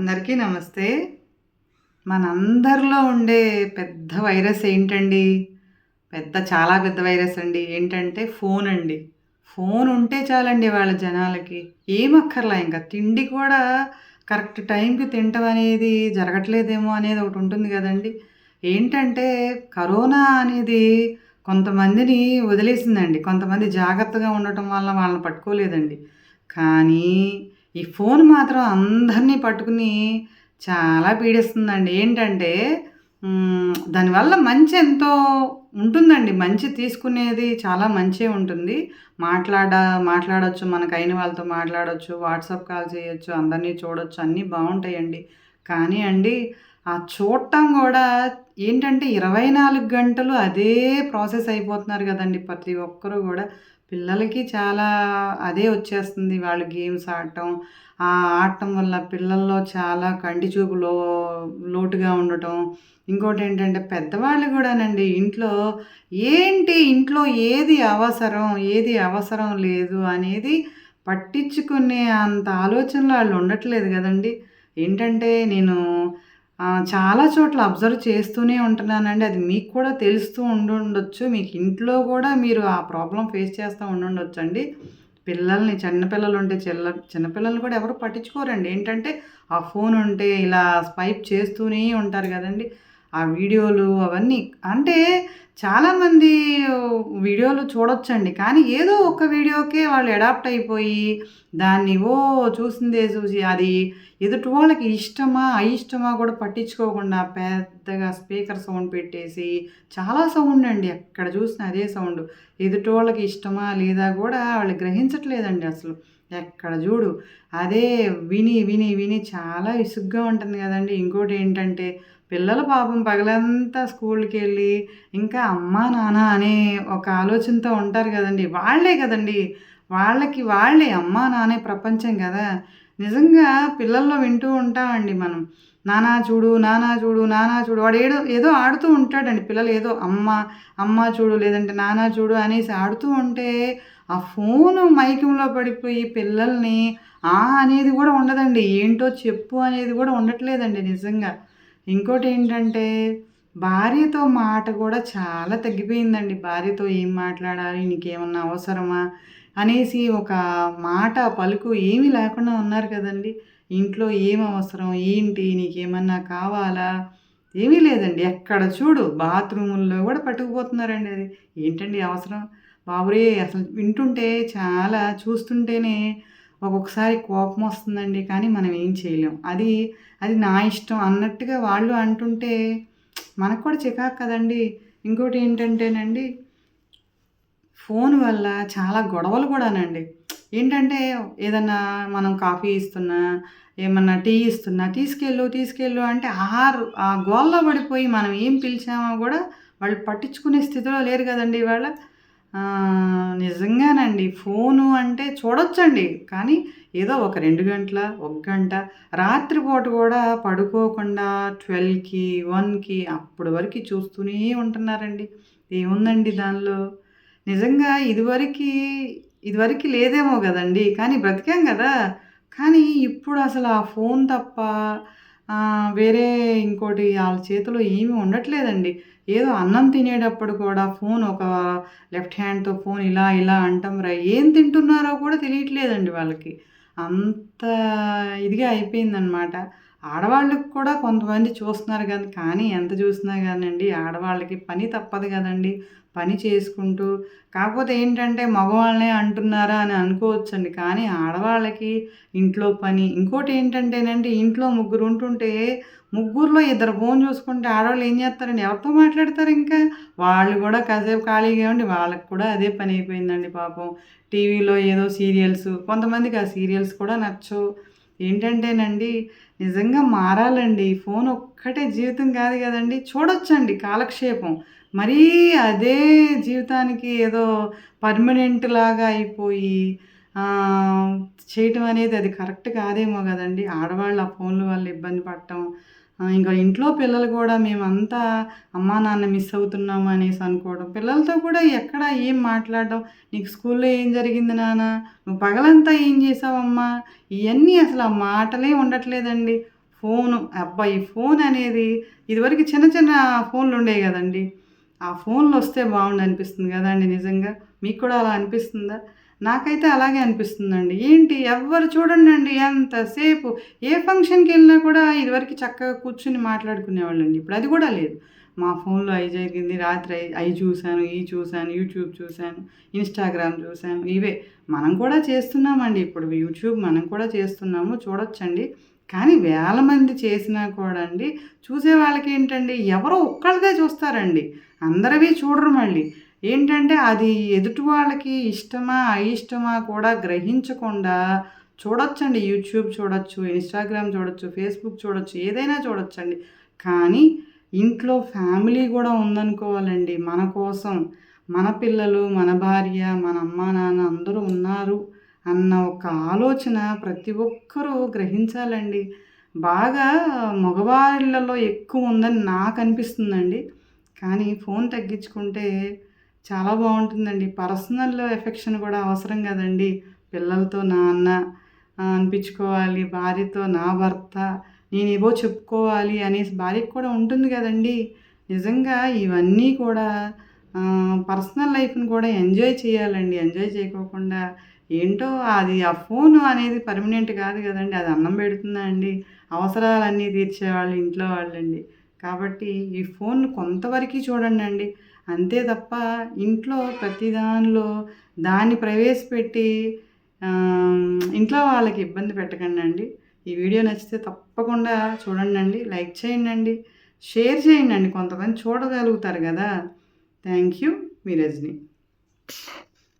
అందరికీ నమస్తే. మనందరిలో ఉండే పెద్ద వైరస్ ఏంటండి? చాలా పెద్ద వైరస్ అండి. ఏంటంటే ఫోనండి. ఫోనుంటే చాలండి వాళ్ళ జనాలకి. ఏం అక్కర్లా ఇంక. తిండి కూడా కరెక్ట్ టైంకి తినటం అనేది జరగట్లేదేమో అనేది ఒకటుంటుంది గదండీ! ఏంటంటే కరోనా అనేది కొంతమందిని వదిలేసిందండి. కొంతమంది జాగ్రత్తగా ఉండటం వల్ల వాళ్ళని పట్టుకోలేదండి. కానీ ఈ ఫోను మాత్రం అందరిని పట్టుకుని చాలా పీడిస్తుందండి. ఏంటంటే దానివల్ల మంచి ఎంతో ఉంటుందండి. మంచి తీసుకునేది చాలా మంచే ఉంటుంది. మాట్లాడ మాట్లాడొచ్చు. మనకైన వాళ్ళతో మాట్లాడొచ్చు. వాట్సాప్ కాల్ చేయొచ్చు. అందరిని చూడొచ్చు. అన్నీ బావుంటాయండి. కానీ అండి, ఆ చూడటం గూడా ఏంటంటే 24 గంటలు అదే ప్రాసెస్ అయిపోతున్నారు గదండీ! ప్రతి ఒక్కరు గూడా. పిల్లలకి చాలా అదే వచ్చేస్తుంది. వాళ్ళు గేమ్స్ ఆడటం. ఆడటం వల్ల పిల్లల్లో చాలా కంటి చూపు లోటుగా ఉండటం. ఇంకోటేంటంటే పెద్దవాళ్ళు గూడానండి ఇంట్లో ఏది అవసరం లేదు అనేది పట్టించుకునే అంత ఆలోచనలో ఆళ్ళు ఉండట్లేదు గదండీ! ఏంటంటే నేను చాలా చోట్ల అబ్జర్వ్ చేస్తూనే ఉంటున్నానండి. అది మీకు కూడా తెలుస్తూ ఉండుండొచ్చు. మీకు ఇంట్లో గూడా మీరు ఆ ప్రాబ్లమ్ ఫేస్ చేస్తా ఉండుండొచ్చండి. చిన్న పిల్లలుంటే చిన్న పిల్లల్ని కూడా ఎవరు పట్టించుకోరండి. ఏంటంటే ఆ ఫోనుంటే ఇలా స్వైప్ చేస్తూనే ఉంటారు గదండీ! ఆ వీడియోలు అవన్నీ. అంటే చాలామంది వీడియోలు చూడొచ్చండి. కానీ ఏదో ఒక వీడియోకే వాళ్ళు అడాప్ట్ అయిపోయి దాన్ని చూసిందే చూసి అది ఎదుటి వాళ్ళకి ఇష్టమా, అయిష్టమా కూడా పట్టించుకోకుండా పెద్దగా స్పీకర్ సౌండ్ పెట్టేసి చాలా సౌండ్ అండి. ఎక్కడ చూసినా అదే సౌండు. ఎదుటోళ్ళకి ఇష్టమా లేదా గూడా వాళ్ళు గ్రహించట్లేదండి అసలు. ఎక్కడ జూడు అదే విని చాలా విసుగ్గా ఉంటుంది గదండీ! ఇంకోటేంటంటే పిల్లలు పాపం పగలంతా స్కూలుకెళ్ళి ఇంకా అమ్మా, నాన్న అనే ఒక ఆలోచనతో ఉంటారు గదండీ! వాళ్ళే గదండీ! వాళ్ళే అమ్మా, నాన్నే ప్రపంచం గదా! నిజంగా పిల్లల్లో వింటూ ఉంటామండి మనం. నాన్న చూడు, నాన్న చూడు, నాన్న చూడు వాడు ఏదో ఆడుతూ ఉంటాడండి. పిల్లలు ఏదో అమ్మ చూడు లేదంటే నాన్న చూడు అనేసి ఆడుతూ ఉంటే, ఆ ఫోను మైకంలో పడిపోయి పిల్లల్ని అనేది గూడా ఉండదండి. ఏంటో చెప్పు అనేది గూడా ఉండట్లేదండి నిజంగా. ఇంకోటేంటంటే భార్యతో మాట గూడా చాలా తగ్గిపోయిందండి. భార్యతో ఏం మాట్లాడాలి? నీకేమన్నా అవసరమా? అనేసి ఒక మాట, పలుకు ఏమీ లేకుండా ఉన్నారు కదండీ! ఇంట్లో ఏం అవసరం? ఏంటి? నీకేమన్నా కావాలా? ఏమీ లేదండి. ఎక్కడ చూడు బాత్రూముల్లో గూడా పట్టుకుపోతున్నారండి అది. ఏంటండి అవసరం? బాబోయ్! అసలు వింటుంటే చాలా చూస్తుంటేనే ఒక్కొక్కసారి కోపమొస్తుందండి. కానీ మనం ఏం చేయలేం. అది నా ఇష్టం అన్నట్టుగా వాళ్ళు అంటుంటే మనకు కూడా చికాకు కదండీ! ఇంకోటేంటంటేనండి ఫోను వల్ల చాలా గొడవలు కూడానండి. ఏంటంటే ఏదన్నా మనం కాఫీ ఇస్తున్నా, ఏమన్నా టీ ఇస్తున్నా తీసుకెళ్ళు అంటే ఆ గోలలో పడిపోయి మనం ఏం పిలిచామో గూడా వాళ్ళు పట్టించుకునే స్థితిలో లేరు గదండీ ఇవాళ. నిజంగానండి ఫోను అంటే చూడొచ్చండి. కానీ ఏదో ఒక 2 గంటల, ఒక గంట రాత్రిపూట గూడా పడుకోకుండా 12కి, 1కి అప్పటి వరకి చూస్తూనే ఉంటున్నారండి. ఏముందండి దానిలో? నిజంగా ఇదివరకి లేదేమో గదండీ! కానీ బ్రతికాం గదా! కానీ ఇప్పుడు అసలు ఆ ఫోను తప్ప వేరే ఇంకోటి ఆళ్ళ చేతిలో ఏమి ఉండట్లేదండి. ఏదో అన్నం తినేటప్పుడు కూడా ఫోను ఒక లెఫ్ట్ హ్యాండ్‌తో ఫోను ఇలా అంటం ఏం తింటున్నారో కూడా తెలియట్లేదండి వాళ్ళకి. అంత ఇదిగా అయిపోయిందనమాట. ఆడవాళ్ళకి కూడా కొంతమంది చూస్తున్నారు కానీ ఎంత చూసినా గానండి ఆడవాళ్ళకి పని తప్పదు గదండీ! పని చేసుకుంటూ కాకపోతే ఏంటంటే మగవాళ్ళనే అంటున్నారా అని అనుకోవచ్చండి. కానీ ఆడవాళ్ళకి ఇంట్లో పని ఇంకోటేంటంటేనండి ఇంట్లో ముగ్గురుంటుంటే ముగ్గురిలో ఇద్దరు ఫోను చూసుకుంటే ఆడవాళ్ళు ఏం జేత్తారండి? ఎవరితో మాట్లాడతారింకా? వాళ్ళు గూడా కాసేపు ఖాళీగా ఉండి వాళ్ళకి కూడా అదే పనయిపోయిందండి పాపం. టీవీలో ఏదో సీరియల్స్ కొంతమందికి ఆ సీరియల్స్ కూడా నచ్చవు. ఏంటంటేనండి నిజంగా మారాలండి. ఫోను ఒక్కటే జీవితం కాదు గదండీ! చూడొచ్చండి కాలక్షేపం. మరీ అదే జీవితానికి ఏదో పర్మనెంట్ లాగా అయిపోయి ఆహ్, చేయటం అనేది అది కరెక్ట్ కాదేమో గదండీ! ఆడవాళ్ళు ఆ ఫోన్ల వల్ల ఇబ్బంది పడటం. ఇంకా ఇంట్లో పిల్లలు గూడా మేమంతా అమ్మా, నాన్న మిస్ అవుతున్నాము అనేసి అనుకోవడం. పిల్లలతో కూడా ఎక్కడ ఏం మాట్లాడడం, "నీకు స్కూల్లో ఏం జరిగింది నాన్న? నువ్వు పగలంతా ఏం చేశావమ్మా?" ఇయన్నీ అసలు ఆ మాటలే ఉండట్లేదండి. ఫోను అబ్బా! ఈ ఫోన్ అనేది ఇదివరకు చిన్న చిన్న ఫోన్లుండేయి గదండీ! ఆ ఫోన్‌లొస్తే బావుండనిపిస్తుంది గదండీ నిజంగా. మీకు కూడా అలా అనిపిస్తుందా? నాకైతే అలాగే అనిపిస్తుందండి. ఏంటి ఎవ్వరు చూడండండి ఎంతసేపు ఏ ఫంక్షన్‌కెళ్ళినా కూడా ఇదివరకు చక్కగా కూర్చొని మాట్లాడుకునేవాళ్ళండి. ఇప్పుడు అది గూడా లేదు. మా ఫోన్‌లో అయి జరిగింది, రాత్రి అయి చూసాను, ఇయి చూసాను, యూట్యూబ్ చూసాను, ఇన్‌స్టాగ్రామ్ చూసాను. ఇవే. మనం కూడా చేస్తున్నామండి ఇప్పుడు యూట్యూబ్ మనం కూడా చేస్తున్నాము. చూడొచ్చండి. కానీ వేల మంది చేసినా కూడా అండి, చూసే వాళ్ళకేంటండి ఎవరో ఒక్కళ్ళదే చూస్తారండి. అందరివి చూడరు మళ్ళీ. ఏంటంటే అది ఎదుటి వాళ్ళకి ఇష్టమా, అయిష్టమా కూడా గ్రహించకుండా చూడొచ్చండి. యూట్యూబ్ చూడొచ్చు, ఇన్‌స్టాగ్రామ్ చూడొచ్చు, ఫేస్‌బుక్ చూడొచ్చు, ఏదైనా చూడొచ్చండి. కానీ ఇంట్లో ఫ్యామిలీ గూడా ఉందనుకోవాలండి మన కోసం. మన పిల్లలు, మన భార్య, మన అమ్మా, నాన్న అందరూ ఉన్నారు అన్న ఒక ఆలోచన ప్రతి ఒక్కరూ గ్రహించాలండి. బాగా మగవాళ్ళలో ఎక్కువుందని నాకనిపిస్తుందండి. కానీ ఫోను తగ్గించుకుంటే చాలా బావుంటుందండి. పర్సనల్ ఎఫెక్షన్ గూడా అవసరం గదండీ! పిల్లలతో నాన్న అనిపించుకోవాలి. భార్యతో నా భర్త, నేనేవో చెప్పుకోవాలి అనేసి భార్యకి కూడా ఉంటుంది గదండీ! నిజంగా ఇవన్నీ కూడా పర్సనల్ లైఫ్‌ని కూడా ఎంజాయ్ చేయాలండి. ఎంజాయ్ చేయకోకుండా ఏంటో అది ఆ ఫోను అనేది పర్మనెంట్ కాదు గదండీ! అది అన్నం బెడుతుందా అండి? అవసరాలన్నీ తీర్చేవాళ్ళు ఇంట్లో వాళ్ళండి. కాబట్టి ఈ ఫోన్‌ను కొంతవరకి చూడండండి. అంతే తప్ప ఇంట్లో ప్రతి దానిలో దాన్ని ప్రవేశపెట్టి ఇంట్లో వాళ్ళకి ఇబ్బంది పెట్టకండండి. ఈ వీడియో నచ్చితే తప్పకుండా చూడండండి. లైక్ చేయండండి. షేర్ చేయండండి. కొంతమంది చూడగలుగుతారు గదా! Thank you. మీ రజని.